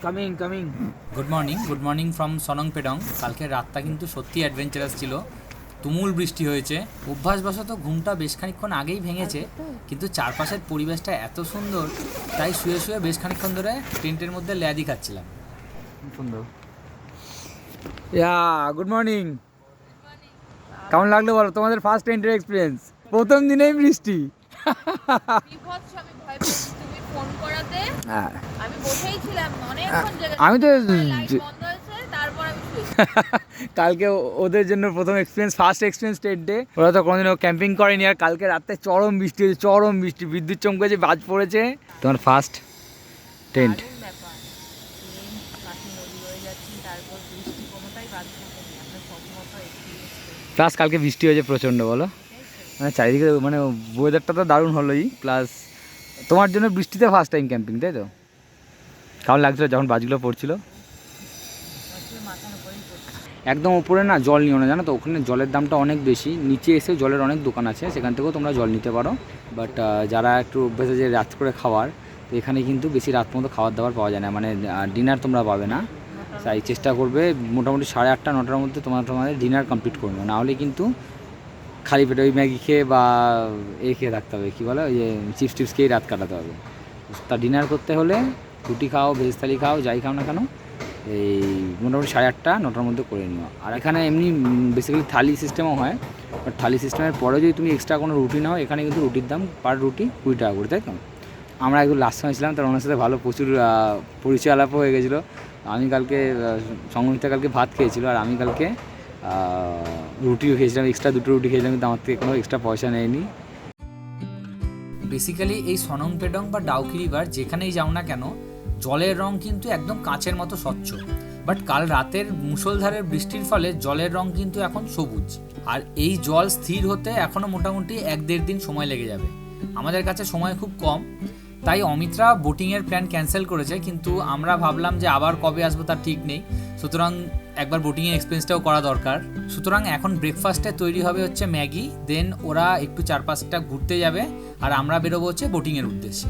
Coming coming. Good morning from Sonong Pedong. কালকের রাতটা কিন্তু সত্যি অ্যাডভেঞ্চারাস ছিল। তুমুল বৃষ্টি হয়েছে। অভ্যাসবশত ঘুমটা বেশ খানিকক্ষণ আগেই ভেঙেছে, কিন্তু চারপাশের পরিবেশটা এত সুন্দর, তাই শুয়ে শুয়ে বেশ খানিকক্ষণ ধরে টেন্টের মধ্যে ল্যাদি খাচ্ছিলাম। সুন্দর। Good morning. কেমন লাগলো বলো তোমাদের ফার্স্ট টেন্টের এক্সপিরিয়েন্স? প্রথম দিনেই বৃষ্টি। আমি তো কালকে ওদের জন্য প্রথম এক্সপিরিয়েন্স, ফার্স্ট এক্সপিরিয়েন্স টেন্টে। ওরা তো কোনোদিনও ক্যাম্পিং করেনি, আর কালকে রাতে চরম বৃষ্টি হয়েছে, চরম বৃষ্টি, বিদ্যুৎ চমকেছে, বাজ পড়েছে। তোমার ফার্স্ট টেন্ট? প্লাস কালকে বৃষ্টি হয়েছে প্রচণ্ড, বলো মানে চারিদিকে, মানে ওয়েদারটা তো দারুণ হলোই, প্লাস তোমার জন্য বৃষ্টিতে ফার্স্ট টাইম ক্যাম্পিং, তাই তো? কেমন লাগছিল যখন বাজগুলো পড়ছিল? একদম উপরে না জল নিও না, জানো তো, ওখানে জলের দামটা অনেক বেশি। নিচে এসেও জলের অনেক দোকান আছে, সেখান থেকেও তোমরা জল নিতে পারো। বাট যারা একটু অভ্যেস আছে রাত করে খাওয়ার, তো এখানে কিন্তু বেশি রাত মতো খাবার দাবার পাওয়া যায় না, মানে ডিনার তোমরা পাবে না। তাই চেষ্টা করবে মোটামুটি 8:30 9টার মধ্যে তোমাদের ডিনার কমপ্লিট করবে, নাহলে কিন্তু খালি পেটে ওই ম্যাগি খেয়ে বা খেয়ে থাকতে হবে, কী বলে, ওই যে চিপস টিপস খেয়েই রাত কাটাতে হবে। তা ডিনার করতে হলে রুটি খাও, ভেজ থালি খাও, যাই খাও না কেন, এই মোটামুটি 8:30 9টার মধ্যে করে নিও। আর এখানে এমনি বেসিক্যালি থালি সিস্টেমও হয়, বাট থালি সিস্টেমের পরে যদি তুমি এক্সট্রা কোনো রুটি নাও, এখানে কিন্তু রুটির দাম পার রুটি 20 টাকা করে, তাই তো? আমরা একটু লাস্ট সময় ছিলাম, তার ওনার সাথে ভালো প্রচুর পরিচয় আলাপও হয়ে গেছিলো। আমি কালকে সংগমিতা কালকে ভাত খেয়েছিল, আর আমি কালকে রুটিও খেয়েছিলাম, এক্সট্রা 2টো রুটি খেয়েছিলাম, কিন্তু আমার থেকে কোনো এক্সট্রা পয়সা নেয়নি। বেসিক্যালি এই সনং পেডং বা ডাউকি রিভার যেখানেই যাও না কেন, জলের রং কিন্তু একদম কাঁচের মতো স্বচ্ছ। বাট কাল রাতের মুষলধারের বৃষ্টির ফলে জলের রং কিন্তু এখন সবুজ, আর এই জল স্থির হতে এখনও মোটামুটি 1-1.5 দিন সময় লেগে যাবে। আমাদের কাছে সময় খুব কম, তাই অমিতরা বোটিংয়ের প্ল্যান ক্যান্সেল করেছে, কিন্তু আমরা ভাবলাম যে আবার কবে আসবো তার ঠিক নেই, সুতরাং একবার বোটিংয়ের এক্সপিরিয়েন্সটাও করা দরকার। সুতরাং এখন ব্রেকফাস্টে তৈরি হবে হচ্ছে ম্যাগি, দেন ওরা একটু চারপাশটা ঘুরতে যাবে, আর আমরা বেরোবো হচ্ছে বোটিংয়ের উদ্দেশ্যে।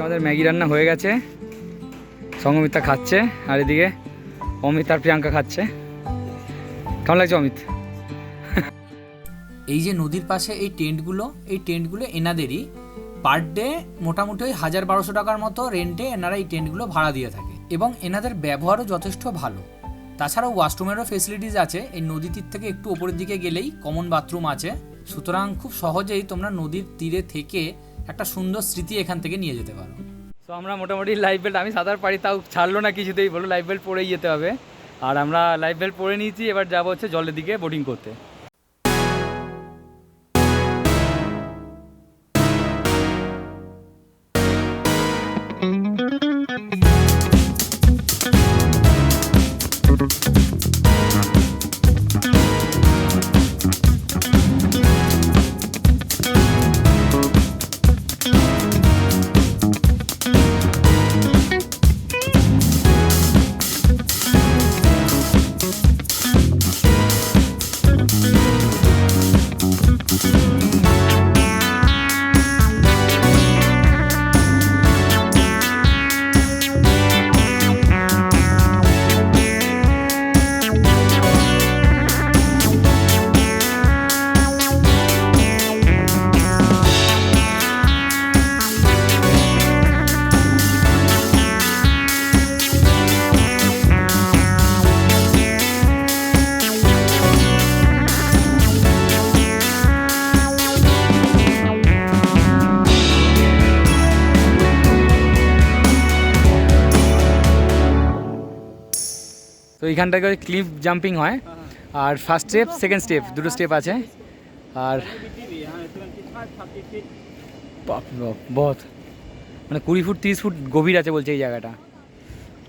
আমাদের ম্যাগি রান্না হয়ে গেছে, সংগমিতা খাচ্ছে, আর এদিকে অমিত আর প্রিয়াঙ্কা খাচ্ছে। কেমন লাগছে অমিত? এই যে নদীর পাশে এই টেন্টগুলো এনাদেরই। পার ডে মোটামুটি ওই 1000-1200 টাকার মতো রেন্টে এনারা এই টেন্টগুলো ভাড়া দিয়ে থাকে, এবং এনাদের ব্যবহারও যথেষ্ট ভালো। তাছাড়াও ওয়াশরুমেরও ফেসিলিটিস আছে। এই নদী তীর থেকে একটু ওপরের দিকে গেলেই কমন বাথরুম আছে, সুতরাং খুব সহজেই তোমরা নদীর তীরে থেকে একটা সুন্দর স্মৃতি এখান থেকে নিয়ে যেতে পারো। তো আমরা মোটামুটি লাইফ বেল্ট, আমি সাঁতার পারি তাও ছাড়লো না কিছুতেই, বলো লাইফ বেল্ট পরেই যেতে হবে। আর আমরা লাইফ বেল্ট পরে নিয়েছি, এবার যাবো হচ্ছে জলের দিকে বোটিং করতে। তো এইখানটাকে ক্লিফ জাম্পিং হয়, আর ফার্স্ট স্টেপ সেকেন্ড স্টেপ দুটো স্টেপ আছে। আর বহুত মানে 20 ফুট 30 ফুট গভীর আছে বলছে এই জায়গাটা,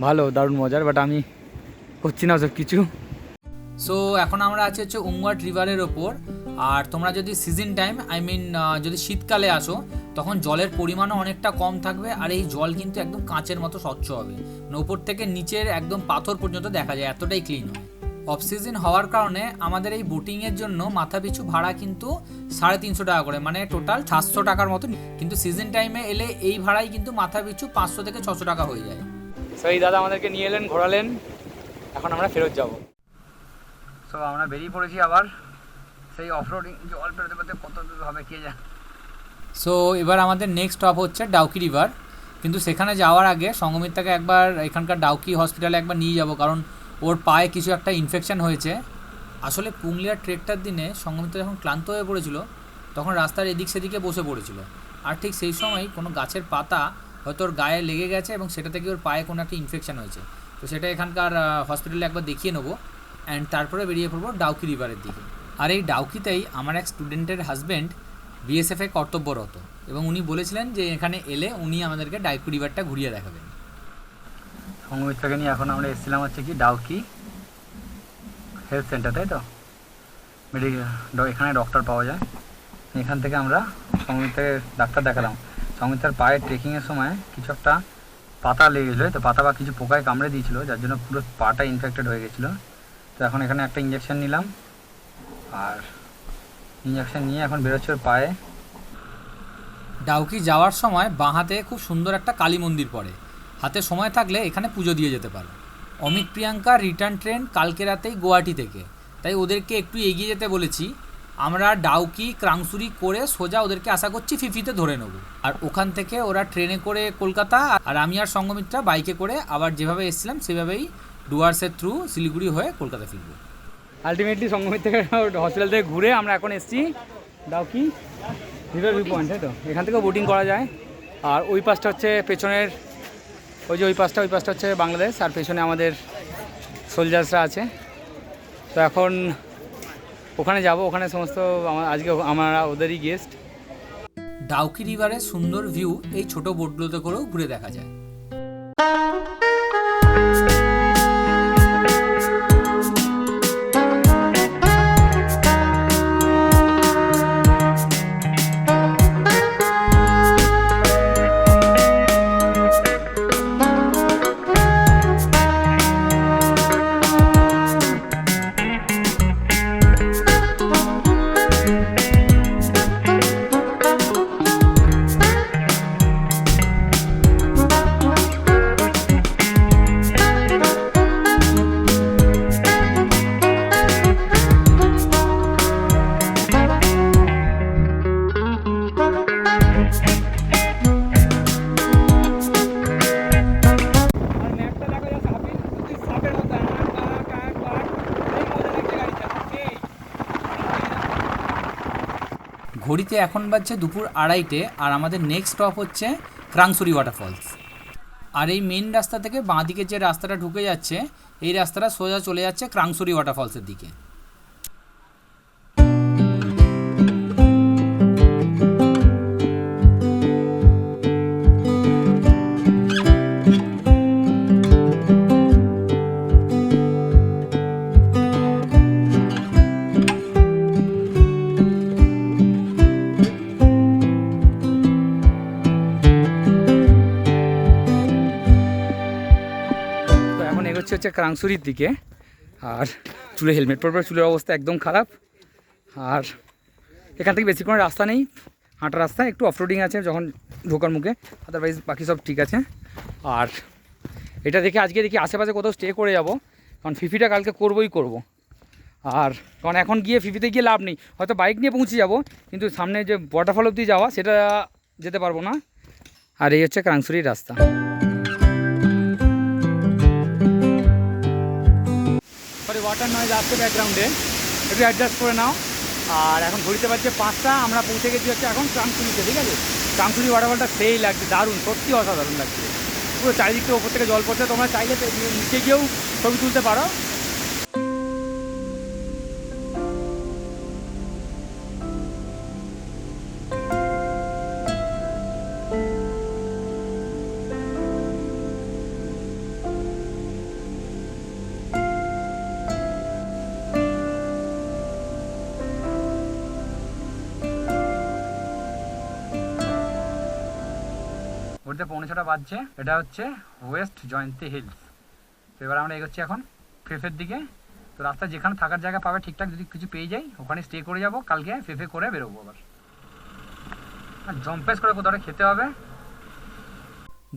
ভালো দারুণ মজার, বাট আমি করছি না ওসব কিছু। সো এখন আমরা আছি হচ্ছে উমওয়াট রিভারের ওপর, আর তোমরা যদি সিজন টাইম যদি শীতকালে আসো তখন জলের পরিমাণও অনেকটা কম থাকবে, আর এই জল কিন্তু একদম কাঁচের মতো স্বচ্ছ হবে, মানে উপর থেকে নিচের একদম পাথর পর্যন্ত দেখা যায়, এতটাই ক্লিন হয়। অফ সিজন হওয়ার কারণে আমাদের এই বোটিংয়ের জন্য মাথা পিছু ভাড়া কিন্তু 350 টাকা করে, মানে টোটাল 700 টাকার মতো। কিন্তু সিজন টাইমে এলে এই ভাড়াই কিন্তু মাথা পিছু 500 থেকে 600 টাকা হয়ে যায়। সো এই দাদা আমাদেরকে নিয়ে এলেন, ঘোরালেন, এখন আমরা ফেরত যাব। সো আমরা বেরিয়ে পড়েছি আবার সেই অফরোডিং, জল পেরোতে পেরোতে কত দূর হবে কে জানে। সো এবার আমাদের নেক্সট স্টপ হচ্ছে ডাউকি রিভার, কিন্তু সেখানে যাওয়ার আগে সঙ্গমিত্রাকে একবার এখানকার ডাউকি হসপিটালে একবার নিয়ে যাব, কারণ ওর পায়ে কিছু একটা ইনফেকশন হয়েছে। আসলে পুংলিয়ার ট্রেকটার দিনে সঙ্গমিত্রা যখন ক্লান্ত হয়ে পড়েছিল তখন রাস্তার এদিক সেদিকে বসে পড়েছিল, আর ঠিক সেই সময় কোনো গাছের পাতা হয়তো ওর গায়ে লেগে গেছে এবং সেটা থেকে ওর পায়ে কোনো একটা ইনফেকশন হয়েছে। তো সেটা এখানকার হসপিটালে একবার দেখিয়ে নেবো, অ্যান্ড তারপরে বেরিয়ে পড়বো ডাউকি রিভারের দিকে। আর এই ডাউকিতেই আমার এক স্টুডেন্টের হাজব্যান্ড বিএসএফে কর্তব্যরত, এবং উনি বলেছিলেন যে এখানে এলে উনি আমাদেরকে ডাউকি রিভারটা ঘুরিয়ে দেখাবেন। সঙ্গমিত্রাকে নিয়ে এখন আমরা এসেছিলাম হচ্ছে কি ডাউকি হেলথ সেন্টার, তাই তো এখানে ডক্টর পাওয়া যায়। এখান থেকে আমরা সঙ্গমিত্রাকে ডাক্তার দেখালাম। সঙ্গমিত্রার পায়ে ট্রেকিংয়ের সময় কিছু একটা পাতা লেগে গেছিলো, তো পাতা বা কিছু পোকায় কামড়ে দিয়েছিলো, যার জন্য পুরো পাটা ইনফেক্টেড হয়ে গেছিলো। তো এখন এখানে একটা ইঞ্জেকশন নিলাম, আর ইঞ্জেকশন নিয়ে এখন বেরোচ্ছে ওর পায়ে। ডাউকি যাওয়ার সময় বাঁ হাতে খুব সুন্দর একটা কালী মন্দির পড়ে, হাতে সময় থাকলে এখানে পুজো দিয়ে যেতে পারো। অমিত প্রিয়াঙ্কা রিটার্ন ট্রেন কালকে রাতেই গুয়াহাটি থেকে, তাই ওদেরকে একটু এগিয়ে যেতে বলেছি। আমরা ডাউকি ক্রাংসুরি করে সোজা ওদেরকে আশা করছি ফিফিতে ধরে নেব, আর ওখান থেকে ওরা ট্রেনে করে কলকাতা, আর আমি আর সঙ্গমিত্রা বাইকে করে আবার যেভাবে এসেছিলাম সেভাবেই ডুয়ার্সের থ্রু শিলিগুড়ি হয়ে কলকাতা ফিরবো। আলটিমেটলি সঙ্গমিত্রা হসপিটাল থেকে ঘুরে আমরা এখন এসেছি ডাউকি রিভার ভিউ পয়েন্ট, তাই তো এখান থেকেও বোটিং করা যায়। আর ওই পাশটা হচ্ছে পেছনের, ওই যে ওই পাশটা হচ্ছে বাংলাদেশ, আর পেছনে আমাদের সোলজার্সরা আছে। তো এখন ওখানে যাব, ওখানে সমস্ত আজকে আমরা ওদেরই গেস্ট। ডাউকি রিভারের সুন্দর ভিউ এই ছোট বোটগুলোতে করেও ঘুরে দেখা যায়। ঘড়িতে এখন বাজছে দুপুর 2:30, আর আমাদের নেক্সট স্টপ হচ্ছে ক্রাংসুরি ওয়াটারফলস। আর এই মেন রাস্তা থেকে বাঁ দিকে যে রাস্তাটা ঢুকে যাচ্ছে, এই রাস্তাটা সোজা চলে যাচ্ছে ক্রাংসুরি ওয়াটারফলসের দিকে। হচ্ছে ক্রাংসুরির দিকে, আর চুলে হেলমেট পরবে, চুলের অবস্থা একদম খারাপ। আর এখান থেকে বেশি কোনো রাস্তা নেই, হাঁটা রাস্তা, একটু অফরোডিং আছে যখন ঢোকার মুখে, আদারওয়াইজ বাকি সব ঠিক আছে। আর এটা দেখে আজকে দেখি আশেপাশে কোথাও স্টে করে যাব, কারণ ফিফিটা কালকে করবই করব। আর কারণ এখন গিয়ে ফিফিতে গিয়ে লাভ নেই, হয়তো বাইক নিয়ে পৌঁছে যাব, কিন্তু সামনে যে ওয়াটারফল অবধি যাওয়া সেটা যেতে পারবো না। আর এই হচ্ছে ক্রাংসুরির রাস্তা। ওয়াটার নয়েজ আসছে ব্যাকগ্রাউন্ডে, একটু অ্যাডজাস্ট করে নাও। আর এখন ঘুরতে পারছে 5টা, আমরা পৌঁছে গেছি হচ্ছে এখন ক্রাংসুরিতে, ঠিক আছে। ক্রাংসুরি ওয়াটারফলটা সেই লাগছে, দারুণ, সত্যি অসাধারণ লাগছে, পুরো চারিদিকটা ওপর থেকে জল পড়ছে। তোমরা চাইলে নিচে গিয়েও ছবি তুলতে পারো। ঘুরতে 6:45 বাজছে। এটা হচ্ছে ওয়েস্ট জয়ন্তী হিলস। তো এবার আমরা এগোচ্ছি এখন ফেফের দিকে। তো রাস্তায় যেখানে থাকার জায়গা পাবে ঠিকঠাক যদি কিছু পেয়ে যাই ওখানে স্টে করে যাব, কালকে ফেফে করে বেরোবো আবার। আর জম্পেস করে কোথাও খেতে হবে।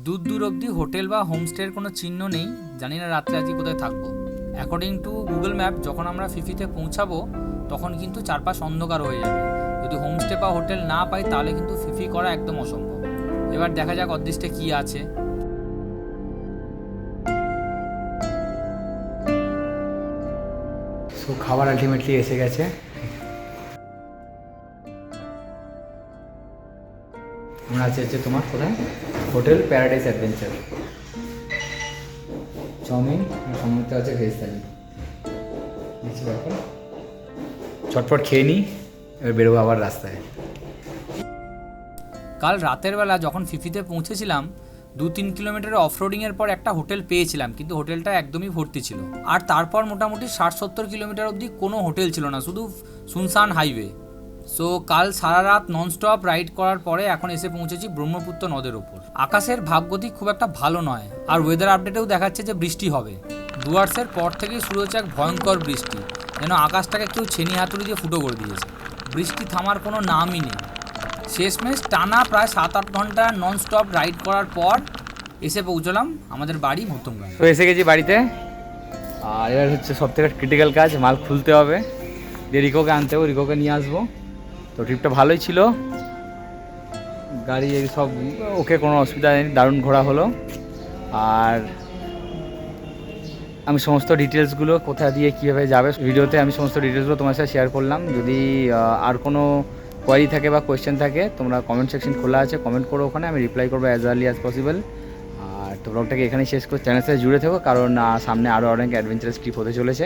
দূর দূর অবধি হোটেল বা হোমস্টের কোনো চিহ্ন নেই, জানি না রাত্রে আজকে কোথায় থাকবো। অ্যাকর্ডিং টু গুগল ম্যাপ যখন আমরা ফিফিতে পৌঁছাবো তখন কিন্তু চারপাশ অন্ধকার হয়ে যাবে। যদি হোমস্টে বা হোটেল না পাই তাহলে কিন্তু ফিফি করা একদম অসম্ভব। এবার দেখা যাক অদৃষ্টে কী আছে। সো খাবার আলটিমেটলি এসে গেছে। আমরা আছে হচ্ছে তোমার কোথায়, হোটেল প্যারাডাইস অ্যাডভেঞ্চার। চাউমিন সমস্ত আছে, ভেজ থালি। কিছু ব্যাপার চটপট খেয়ে নিই, এবার বেরোবো আবার রাস্তায়। কাল রাতের বেলা যখন ফিফিতে পৌঁছেছিলাম 2-3 কিলোমিটার অফরোডিংয়ের পর একটা হোটেল পেয়েছিলাম, কিন্তু হোটেলটা একদমই ভর্তি ছিল। আর তারপর মোটামুটি 60-70 কিলোমিটার অবধি কোনো হোটেল ছিল না, শুধু শুনশান হাইওয়ে। সো কাল সারা রাত ননস্টপ রাইড করার পরে এখন এসে পৌঁছেছি ব্রহ্মপুত্র নদের ওপর। আকাশের ভাবগতিক খুব একটা ভালো নয়, আর ওয়েদার আপডেটেও দেখাচ্ছে যে বৃষ্টি হবে। ডুয়ার্সের পর থেকেই শুরু হচ্ছে এক ভয়ঙ্কর বৃষ্টি, যেন আকাশটাকে কেউ ছেনি হাতুড়ি দিয়ে ফুটো করে দিয়েছে। বৃষ্টি থামার কোনো নামই নেই। শেষমেশ টানা প্রায় 7-8 ঘন্টা ননস্টপ রাইড করার পর এসে পৌঁছলাম আমাদের বাড়ি মধ্যমগ্রামে। তো এসে গেছি বাড়িতে। আর এবার হচ্ছে সব থেকে ক্রিটিক্যাল কাজ, মাল খুলতে হবে, দিয়ে রিকোকে আনতে হবে, রিকোকে নিয়ে আসবো। তো ট্রিপটা ভালোই ছিল, গাড়ি এই সব ওকে, কোনো অসুবিধা নেই, দারুণ ঘোরা হলো। আর আমি সমস্ত ডিটেলসগুলো কোথায় দিয়ে কীভাবে যাবে ভিডিওতে আমি সমস্ত ডিটেলসগুলো তোমার সাথে শেয়ার করলাম। যদি আর কোনো কোয়ারি থাকে বা কোয়েশ্চেন থাকে তোমরা কমেন্ট সেকশন খোলা আছে, কমেন্ট করো, ওখানে আমি রিপ্লাই করবো অ্যাজ আর্লি অ্যাজ পসিবল। আর তো ব্লগটাকে এখানেই শেষ করে চ্যানেলের সাথে জুড়ে থেকো, কারণ সামনে আরও অনেক অ্যাডভেঞ্চারাস ট্রিপ হতে চলেছে।